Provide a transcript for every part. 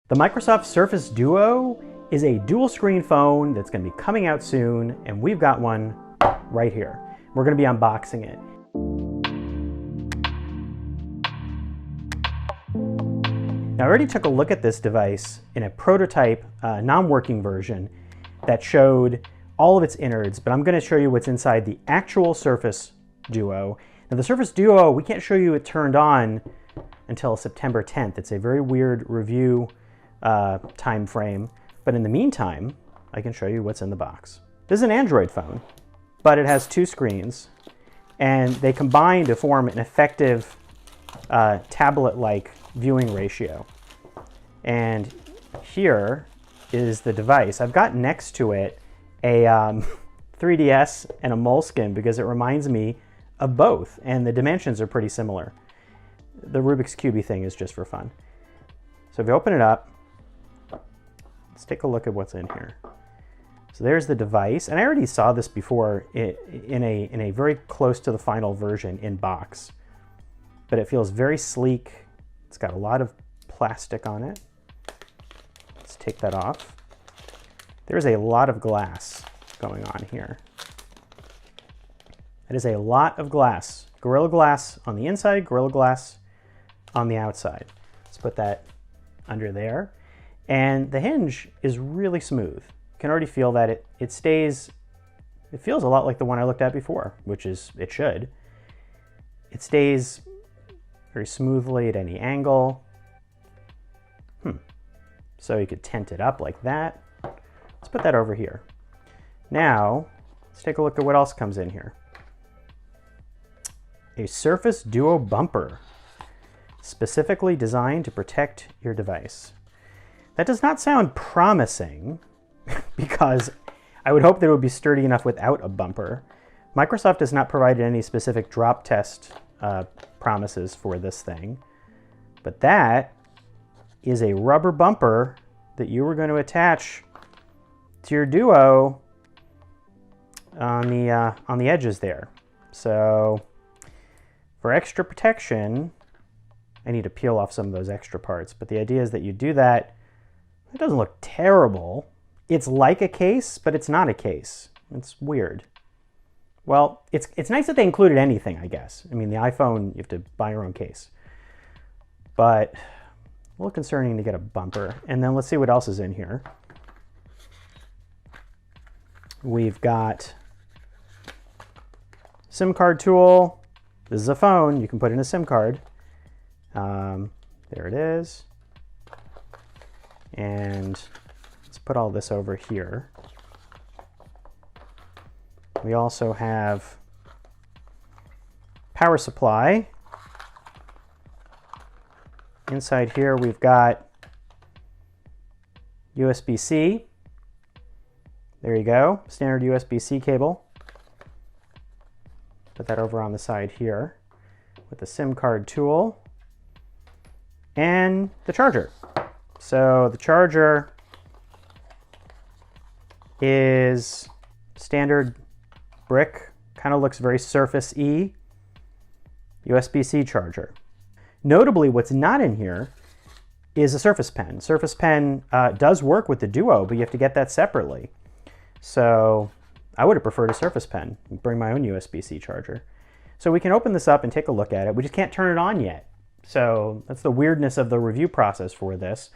The Microsoft Surface Duo is a dual screen phone that's going to be coming out soon, and we've got one right here. We're going to be unboxing it. Now, I already took a look at this device in a prototype, non-working version that showed all of its innards, but I'm going to show you what's inside the actual Surface Duo. Now, the Surface Duo, we can't show you it turned on until September 10th. It's a very weird review time frame, but in the meantime, I can show you what's in the box. This is an Android phone, but it has two screens, and they combine to form an effective tablet-like viewing ratio. And here is the device. I've got next to it a 3DS and a Moleskine because it reminds me of both, and the dimensions are pretty similar. The Rubik's Cube thing is just for fun. So if you open it up, let's take a look at what's in here. So there's the device, and I already saw this before in a very close to the final version in box, but it feels very sleek. It's got a lot of plastic on it. Let's take that off. There's a lot of glass going on here. It is a lot of glass. Gorilla Glass on the inside, Gorilla Glass on the outside. Let's put that under there. And the hinge is really smooth. You can already feel that it stays, it feels a lot like the one I looked at before, which is, it should. It stays very smoothly at any angle. So you could tent it up like that. Let's put that over here. Now, let's take a look at what else comes in here. A Surface Duo bumper, specifically designed to protect your device. That does not sound promising because I would hope that it would be sturdy enough without a bumper. Microsoft has not provided any specific drop test promises for this thing, but that is a rubber bumper that you were going to attach to your Duo on the edges there. So for extra protection, I need to peel off some of those extra parts, but the idea is that you do that. It doesn't look terrible. It's like a case, but it's not a case. It's weird. Well, it's nice that they included anything, I guess. I mean, the iPhone, you have to buy your own case. But a little concerning to get a bumper. And then let's see what else is in here. We've got SIM card tool. This is a phone. You can put in a SIM card. There it is. And let's put all this over here. We also have power supply. Inside here we've got USB-C. There you go, standard USB-C cable. Put that over on the side here with the SIM card tool and the charger. So the charger is standard brick, kind of looks very Surface-y, USB-C charger. Notably, what's not in here is a Surface Pen. Surface Pen does work with the Duo, but you have to get that separately. So I would have preferred a Surface Pen, bring my own USB-C charger. So we can open this up and take a look at it. We just can't turn it on yet. So that's the weirdness of the review process for this.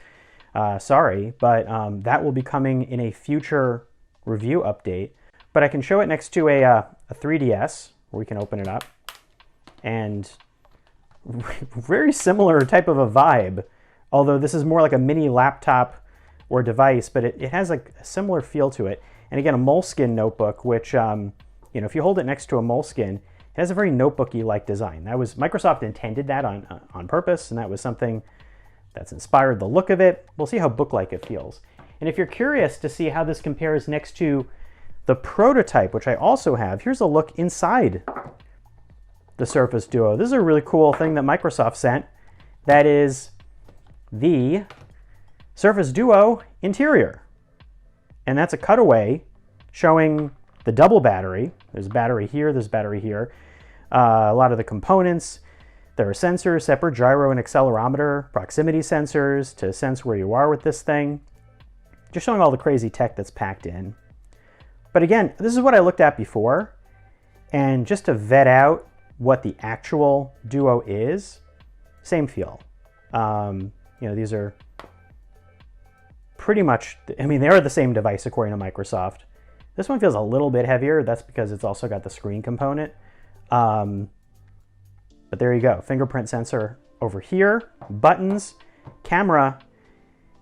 Sorry, but that will be coming in a future review update. But I can show it next to a 3DS, where we can open it up. And very similar type of a vibe, although this is more like a mini laptop or device, but it has like a similar feel to it. And again, a Moleskine notebook, which, you know, if you hold it next to a Moleskine, it has a very notebooky-like design. That was, Microsoft intended that on purpose, and that was something that's inspired the look of it. We'll see how book-like it feels. And if you're curious to see how this compares next to the prototype, which I also have, here's a look inside the Surface Duo. This is a really cool thing that Microsoft sent. That is the Surface Duo interior. And that's a cutaway showing the double battery. There's battery here, there's battery here. A lot of the components. There are sensors, separate gyro and accelerometer, proximity sensors to sense where you are with this thing. Just showing all the crazy tech that's packed in. But again, this is what I looked at before. And just to vet out what the actual Duo is, same feel. These are pretty much, I mean, they are the same device according to Microsoft. This one feels a little bit heavier. That's because it's also got the screen component. But there you go. Fingerprint sensor over here. Buttons. Camera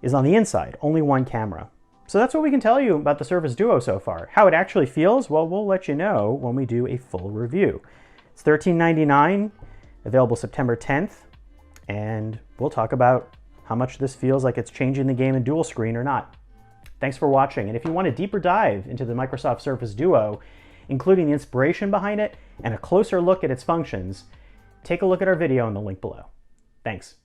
is on the inside. Only one camera. So that's what we can tell you about the Surface Duo so far. How it actually feels, well, we'll let you know when we do a full review. It's $13.99, available September 10th, and we'll talk about how much this feels like it's changing the game in dual screen or not. Thanks for watching, and if you want a deeper dive into the Microsoft Surface Duo, including the inspiration behind it and a closer look at its functions, take a look at our video in the link below. Thanks.